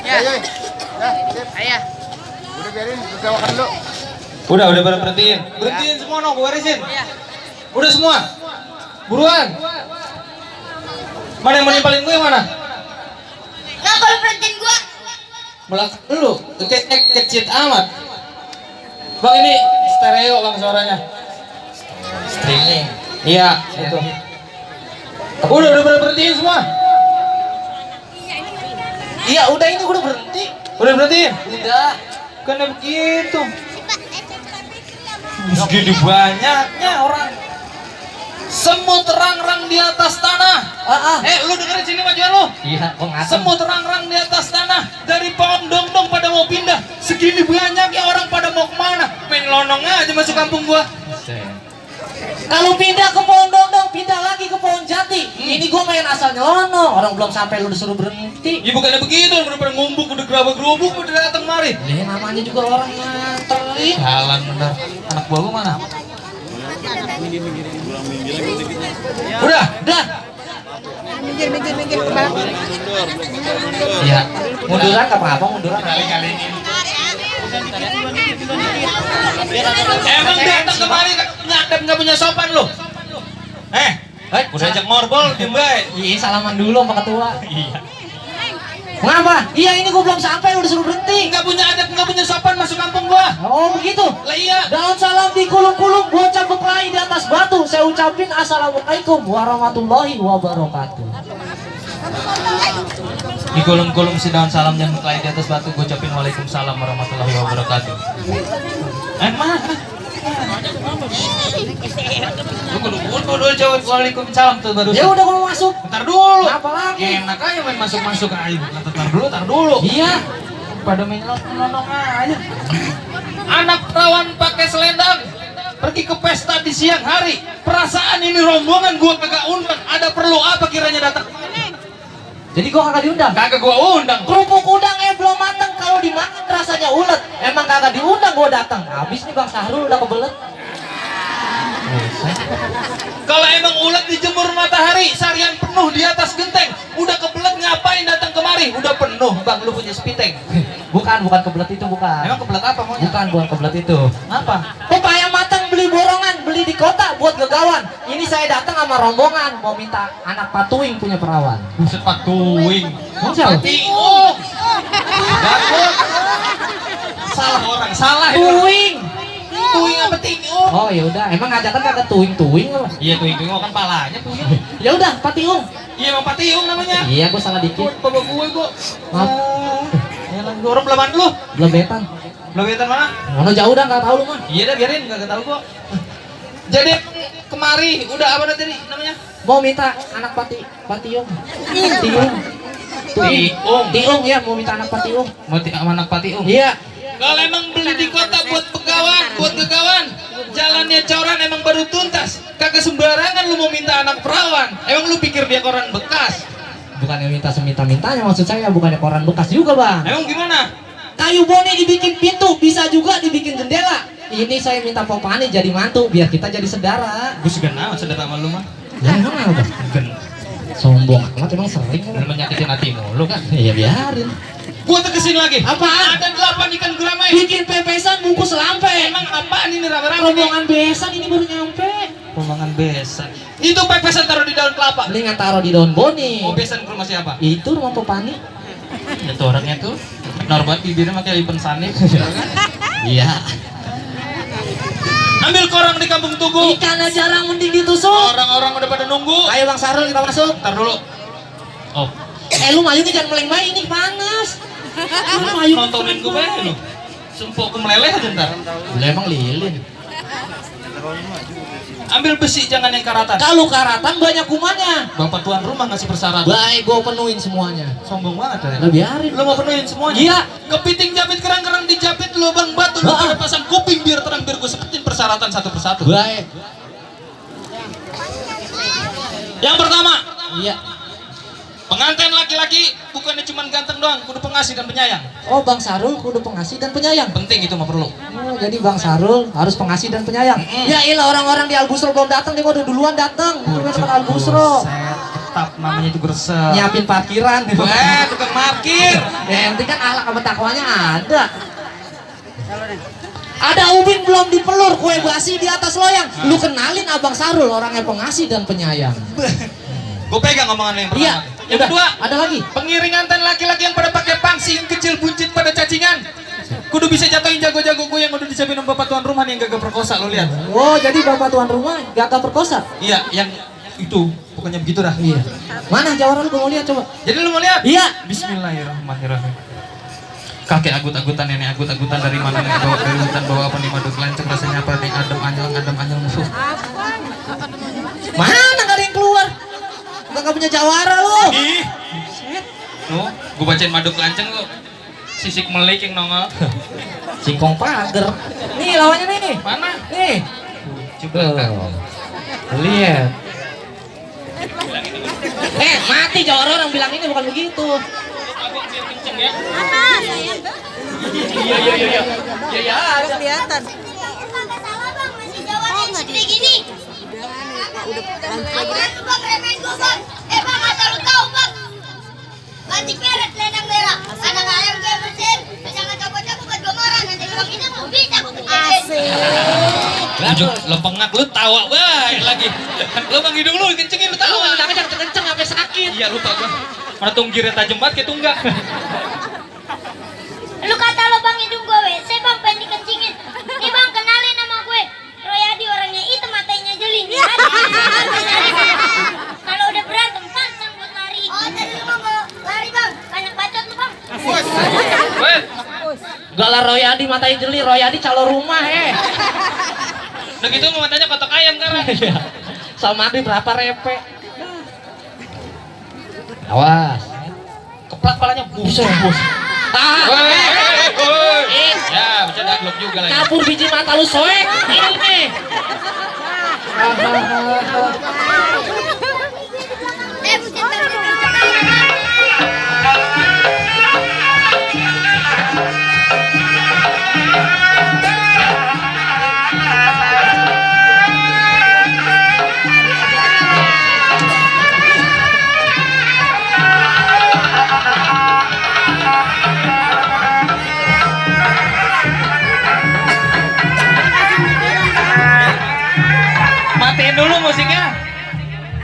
Ya. Ya, sip. Ayah. Udah biarin, gawakan dulu. Udah pada berhentiin. Berhentiin semua no, gua barisin. Iya. Udah semua. Buruan. Mana yang mau nimpalin gue mana? Nggak kalau berhentiin gua. Belakang dulu. Kecil amat. Bang ini stereo bang suaranya. Streaming. Iya, itu. Udah pada berhentiin semua. Iya, udah ini udah berhenti. Udah berhentiin. Udah. Kan begitu. Segini banyaknya orang. Semut rang-rang di atas tanah. Lu dengerin sini majuan lu. Iya, kok ngasem. Semut rang-rang di atas tanah. Dari pohon dong-dong pada mau pindah. Segini banyaknya orang pada mau kemana? Main lonong aja masuk kampung gua. Kalau pindah ke pohon dong, pindah lagi ke pohon jati. Ini gua main asal nyelonong. Orang belum sampai lu disuruh berhenti. Ya bukannya begitu, udah pada ngumbuk, udah gerabak-gerubuk, udah datang mari. Ya namanya juga orang nganterin. Jalan bener. Anak buah gua mana? Udah. Minggir ke belakang. Iya. Munduran nggak apa-apa, munduran. Kali-kali ini. Emang datang kemari ngadep nggak punya sopan lu? Udah ajak ngorbol, diem baik. Iya, salaman dulu sama ketua. Iya. Kenapa? Iya, ini gua belum sampai udah suruh berhenti. Nggak punya adab, nggak punya sopan masuk kampung gua. Oh begitu. Lah iya. Daun salam di kulung-kulung, bocah berkelahi di atas batu. Saya ucapin assalamualaikum warahmatullahi wabarakatuh. Di kolom-kolom si daun salam yang berkelahi di atas batu, gua ucapin waalaikumsalam warahmatullahi wabarakatuh. Mana? Lu kudu jawab waalaikumsalam tuh baru. Ya udah gua mau masuk. Ntar dulu. Apa lagi? Enak aja main masuk-masuk aja. Tar dulu. Iya. Pada main lonong aja. Anak perawan pakai selendang pergi ke pesta di siang hari. Perasaan ini rombongan gua kagak undang. Ada perlu apa kiranya datang? Jadi gua kagak diundang. Kagak gua undang. Kerupuk udang belum matang, kalau dimakan rasanya ulet. Emang kagak diundang gua datang. Habis nih Bang Sahrul udah kebelet. Kalau emang ulat dijemur matahari seharian penuh di atas genteng, udah kebelet ngapain datang kemari? Udah penuh bang, lu punya spiteng. Bukan kebelet itu bukan. Emang kebelet apa maunya? Bukan kebelet itu. Apa? Pepaya matang beli borongan, beli di kota buat gegawan. Ini saya datang sama rombongan mau minta anak patuing punya perawan. Buset patuing. Siapa? Patiung. Dakut. Salah orang, salah itu. Tuing. Tuing apa tiung? Oh ya udah, emang ngajakan kagak tuing apa? Iya tuing kan palanya tuing. Ya udah, patiung. Iya emang patiung namanya. Iya, gua salah dikit. Bapak gue gua. Maaf. Yalah, gua orang belaman dulu. Blebetan. Belabetan mana? Mana jauh dah, enggak tahu lu mah. Iya dah biarin, enggak tahu gua. Jadi kemari udah apa tadi namanya? Mau minta anak patiung. Tiung. Tiung ya, mau minta anak patiung. Mau anak patiung. Iya. Kalau emang beli di kota buat gegawan, jalannya coran emang baru tuntas. Kagak sembarangan lu mau minta anak perawan. Emang lu pikir dia koran bekas? Bukannya minta seminta-mintanya, maksud saya bukannya koran bekas juga bang. Emang gimana? Kayu bone dibikin pintu, bisa juga dibikin jendela. Ini saya minta Popani jadi mantu, biar kita jadi saudara. Gue segan amat saudara sama lu mah. Ya emang apa? Gen. Sombong amat, emang sering kan? Lu menyakitin hatimu lu kan. Iya biarin. Gua tegesin lagi. Apaan? Ada 8 ikan gurame. Bikin pepesan bungkus lampe. Emang apaan ini rame-rame? Rombongan besan ini baru nyampe. Rombongan besan. Itu pepesan taruh di daun kelapa. Mendingan taruh di daun boni. Mau besan ke rumah siapa? Itu rumah Popani. Ya tuh orangnya tuh. Norbat bibirnya pakai lipen sanif. Iya. Ambil korang di kampung Tugu. Ikannya jarang mending ditusuk. Orang-orang udah pada nunggu. Ayo Bang Sarul kita masuk. Ntar dulu. Oh, Lu mayu nih jangan meleng bayi ini panas. Lu mayu nontonin gue baik lu. Sumpah aku meleleh aja ntar. Lah emang lilin. Ambil besi jangan yang karatan. Kalau karatan banyak kumannya. Bapak tuan rumah ngasih persyaratan. Baik, gua penuhin semuanya. Sombong banget ya. Lah biarin. Lu mau penuhin semuanya? Iya. Kepiting japit kerang-kerang dijapit lubang batu lu pada pasang kuping biar terang biar gue sebutin persyaratan satu persatu. Baik. Yang pertama, Iya. pengantin laki-laki bukannya cuma ganteng doang, kudu pengasih dan penyayang. Oh, Bang Sarul kudu pengasih dan penyayang. Penting itu mah perlu. Oh, jadi Bang Sarul harus pengasih dan penyayang. Ya ilah orang-orang di Al Busro belum datang, dia mau udah duluan datang. Bukan Al Busro. staf namanya juga resep. Nyiapin parkiran. Tukang parkir. Ya, yang penting kan akhlak sama takwanya ada. Ada ubin belum dipelur, kue basi di atas loyang. Lu kenalin Abang Sarul, orang yang pengasih dan penyayang. Gue pegang omongan yang pertama. Iya. Yang Udah, kedua, ada lagi. pengiringan dan laki-laki yang pada pakai pangsi yang kecil buncit pada cacingan. Kudu bisa jatuhin jago-jago gue yang udah disiapin sama bapak tuan rumah nih yang gagal perkosa, lo lihat. Oh, jadi bapak tuan rumah gagal perkosa? Iya, yang itu pokoknya begitu dah. Iya. Mana jawara lu, gue mau lihat coba. Jadi lu mau lihat? Iya. Bismillahirrahmanirrahim. Kakek agut-agutan, nenek agut-agutan dari mana nih bawa dari hutan bawa apa nih madu kelanceng rasanya apa nih adem anjel musuh. Mana gak ada yang keluar? Gak punya jawara lu. Ih. Tuh, gue bacain madu kelanceng lu. Sisik melik yang nongol. Singkong pager. Nih lawannya nih. Mana? Nih. Coba. Lihat. Mati jawara orang bilang ini bukan begitu. Iya. Kelihatan. Kagak salah bang, masih jawaban segede gini. Apaan lu bang remen gua bang? Bang asal lu tahu bang. Batik meret lenang merah. Anak ayam gue bersin. Jangan cabut-cabut buat gua marah. Nanti bilang ini mau bisa gua kencengin. Lanjut, lo pengak lu tawa baik lagi. Lo bang hidung lu kencengin lu tawa. Jangan kenceng sampai sakit. Iya lupa gua. Mana tunggirnya tajam banget kayak tunggak. Lu kata lo bang hidung gue WC bang pengen dikencingin. Nih bang kenalin nama gue. Royadi orangnya hitam matanya jeli. Kalau udah berantem pantang buat lari. Oh jadi lu mau lari bang? Banyak bacot lu bang. Weh, Galar Royadi matain jeli, Royadi calon rumah udah gitu matanya kotok ayam kan. Sama Adi berapa repe? Awas. Keplak palanya buset bos. Ya, bisa daglok juga lagi. Kabur biji mata lu soek. Ini nih. Matiin dulu musiknya.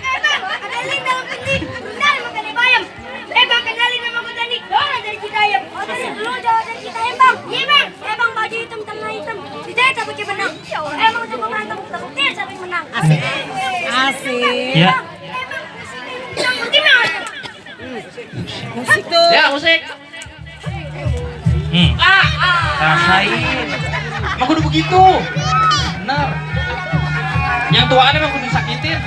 Bang, ada link dalam penting. Benar makan ibu ayam. Bang kenalin nama gue tadi. Orang dari Citayam. Oh dari lu jauh dari Citayam bang. Iya bang. Bang baju hitam tengah hitam. Citayam tak pakai benang. Emang coba berantem kita buktiin siapa yang menang. Asik. Asik. Ya. Bang gimana? Musik tuh. Ya musik. Rasain. Emang kudu begitu. Benar. Yang tuaan emang kudu disakitin.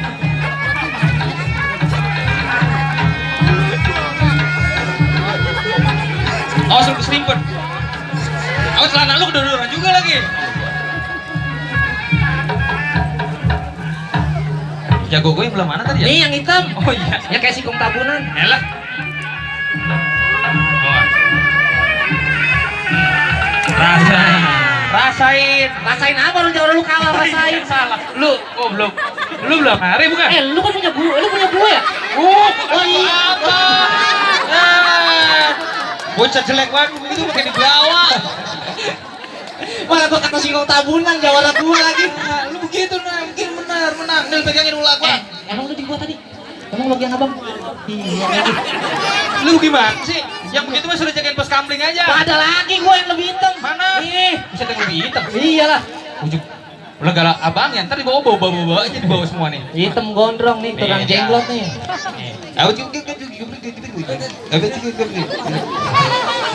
Awas lu keselimpet. Awas celana lu kedodoran juga lagi. Jago gue yang belah mana tadi ya? Nih yang hitam. Oh iya. Ya kayak singkong tabunan. Elah. Rasain. Rasain apa lu jawara lu kalah rasain. Salah. Lu belum. Lu belum hari bukan? Lu kan punya gue, lu punya gue ya? Oh iya. Apa? Bocah jelek banget begitu pakai dibawa. Malah gua kata singkong tabunan jawara gua lagi. Lu begitu nah, mungkin benar menang. Nih pegangin ulah gua. Emang lu di gua tadi? Emang lu yang abang? Iya lagi. Lu gimana sih? Yang begitu mah suruh jagain pos kamling aja. Ada lagi gua yang lebih hitam. Mana? Nih. Bisa yang lebih hitam. Iyalah. Ujuk. Ulah galak abang ya, ntar dibawa aja dibawa semua nih. Hitam gondrong nih, tukang jenglot nih.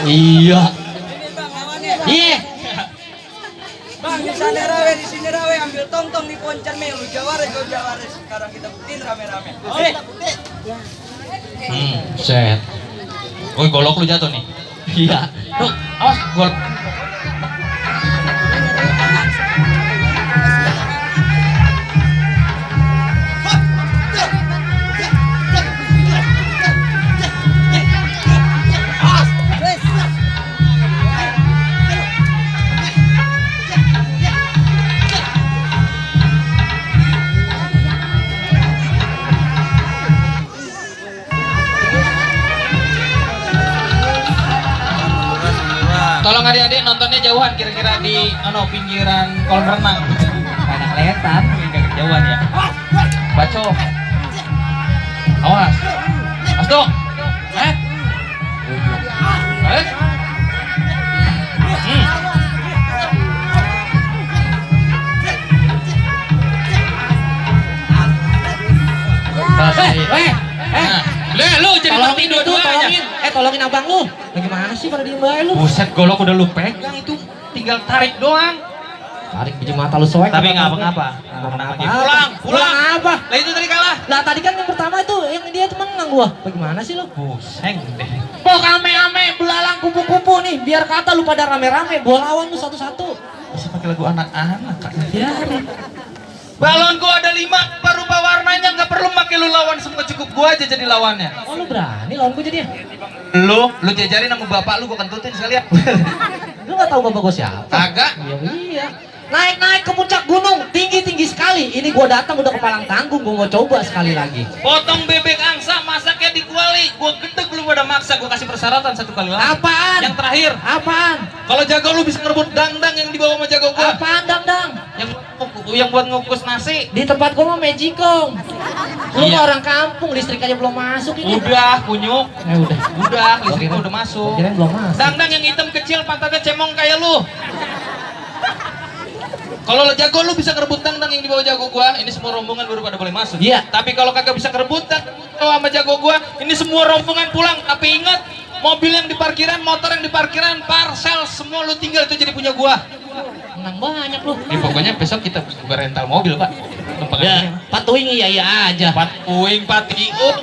Iya. Iya. Bang, di sini rawe, ambil tong-tong di Poncan Mei, lu Jawares. Sekarang kita buktiin rame-rame. Set. Oh, golok lu jatuh nih. Iya. Tuh, awas gol. Tolong adik-adik nontonnya jauhan kira-kira di pinggiran kolam renang. Karena kelihatan. Agak kejauhan ya. Baco. Awas. Mas dong. Eh. Lu jadi Tolongin party dua-duanya. tolongin abang lu. Bagaimana sih pada diem bae lu? Buset, golok udah lu pegang itu, tinggal tarik doang. Tarik biji mata lu soek. Tapi nggak apa-apa. Pulang. Apa? Lah itu tadi kalah. Lah tadi kan yang pertama itu yang dia tuh menang gua. Bagaimana sih lu? Puseng deh. Kok rame-rame belalang kupu-kupu nih, biar kata lu pada rame-rame, gua lawan lu satu-satu. Masih pakai lagu anak-anak Kak. Ya. Balonku ada 5, berubah warnanya, nggak perlu pakai lu lawan semua, cukup gua aja jadi lawannya. Oh lu berani lawan gua jadi ya? Lu jajarin sama bapak lu, gua kentutin sekalian. Lu nggak tahu bapak gua siapa? Kagak. Iya. Naik ke puncak gunung, tinggi sekali. Ini gua datang udah kepalang tanggung, gua mau coba sekali lagi. Potong bebek angsa, masaknya di kuali. Gua gedeg lu pada maksa, gua kasih persyaratan 1 kali lagi. Apaan? Yang terakhir. Apaan? Kalau jago lu bisa ngerebut dangdang yang dibawa sama jago gua. Apaan dang? Yang buat ngukus nasi. Di tempat gua mah magicom. Lu Iya. mah orang kampung, listrik aja belum masuk ini. Udah, kunyuk. Udah. Udah, listriknya udah masuk. Kirain belum masuk. Dangdang yang hitam kecil, pantatnya cemong kayak lu. Kalau lo jago lu bisa kerebut dangdang yang dibawa jago gua, ini semua rombongan baru pada boleh masuk. Iya. Tapi kalau kagak bisa kerebut sama jago gua, ini semua rombongan pulang. Tapi ingat, mobil yang di parkiran, motor yang di parkiran, parcel semua lu tinggal itu jadi punya gua. Menang banyak lu. Ini pokoknya besok kita buka rental mobil, Pak. Ya, patuing iya aja. Patuing, patiung.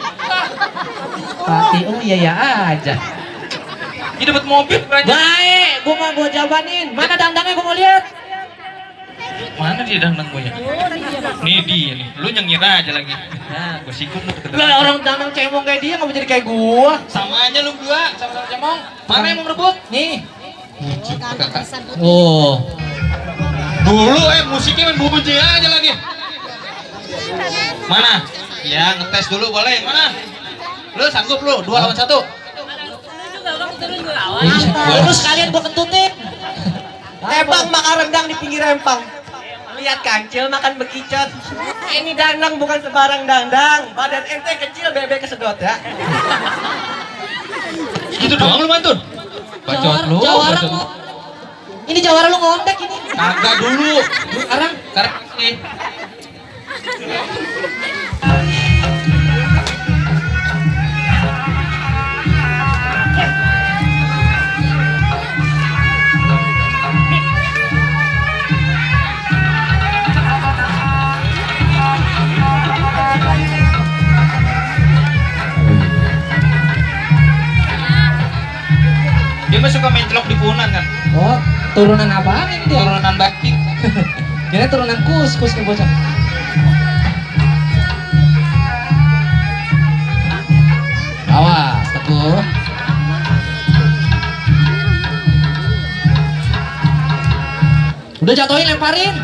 Pati iya aja. Ini dapat mobil banyak. Baik, gua jawabanin. Mana dangdangnya gua mau lihat. Mana dia dangdang gue ya? Nih dia nih, lu yang ngira aja lagi. Nah, gue sikut lu ke Lah orang dangdang cemong kayak dia nggak mau jadi kayak gua. sama aja lu berdua, sama-sama cemong. Mana yang mau merebut? Nih. Kakak. Oh. Dulu musiknya main bubuji aja lagi. Mana? Ya ngetes dulu boleh. Mana? Lu sanggup lu 2 lawan 1. Lu sekalian gua kentutin. Bang makan rendang di pinggir empang. Lihat kancil makan bekicot. Ini dangdang bukan sembarang dangdang. Badan ente kecil bebek kesedot ya. Gitu doang lu mantun. Bacot lu. Jawara bacot. lu. Ini jawara lu ngontek ini. Kagak dulu. Sekarang Ini. Dia mah suka mencelok di punan kan. oh, turunan apaan ini dia? Turunan bakti. Kira turunan kus nih bocah. Awas, teguh. Udah jatuhin, lemparin.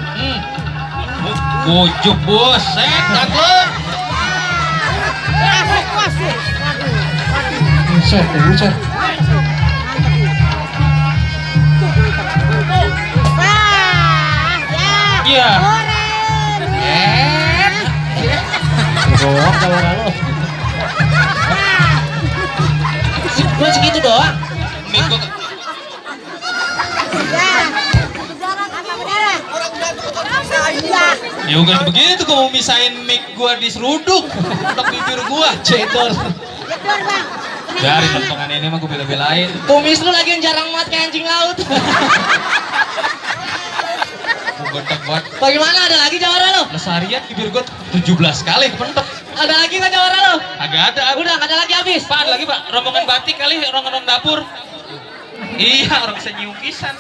Bujuk buset, takut. Buset. Iya. Doang jawara lu. Gue segitu doang. Mik gua ya bukan begitu, gua mau misahin mic gua di seruduk untuk bibir gua. Cedol. Dari tontonan ini mah gua bela-belain. Kumis lu lagi yang jarang banget kayak anjing laut. Gua gotek banget. Bagaimana, ada lagi jawara lu? Lesarian bibir gua 17 kali kepentok. Ada lagi nggak jawara lu? Agak ada. Udah, nggak ada lagi habis. Apaan lagi, Pak? Rombongan batik kali, orang-orang dapur. Iya, orang bisa nyium pisan.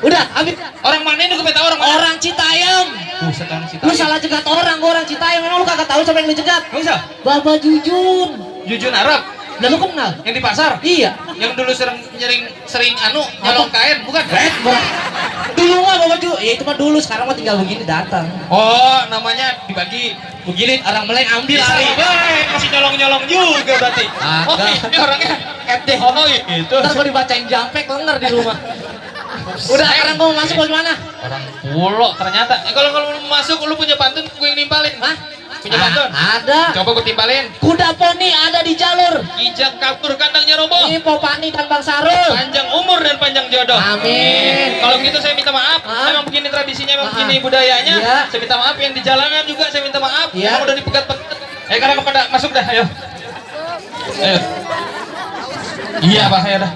Udah, habis. Orang mana ini gua tahu orang mana? Orang Citayam. Buset, orang Citayam. Lu salah jegat orang, gua orang Citayam. Memang lu kagak tahu siapa yang lu jegat? Nggak usah. Bapak Jujun. Jujun Arab. Udah lu kenal? Yang di pasar. Iya. Yang dulu sering nyolong kain, bukan? Dulu rumah bawa baju. Ya itu mah dulu, sekarang mah tinggal begini datang. Oh, namanya dibagi. Begini orang meleng ambil Bisa hari. masih nyolong-nyolong juga berarti. Agak. Oh, ini orangnya deh. Oh, itu. Ntar kalau dibacain jampek lenger di rumah. Udah, sekarang kamu masuk bagaimana? Orang pulo ternyata. Kalau lu masuk lu punya pantun gue yang nimpalin. Hah? Punya pantun? Ada. Coba gue timpalin. Kuda poni ada di jalur. Kijang kapur kandangnya roboh. Ini Popani dan Bang Sarul. Panjang umur dan panjang jodoh. Amin. Kalau gitu saya minta maaf. Ah. Memang begini tradisinya, memang Ah. begini budayanya. Iya. Saya minta maaf yang di jalanan juga saya minta maaf. Iya. Memang udah dipegat-pegat. Sekarang kepada masuk dah, ayo. Ayo. Iya, Pak, ya dah.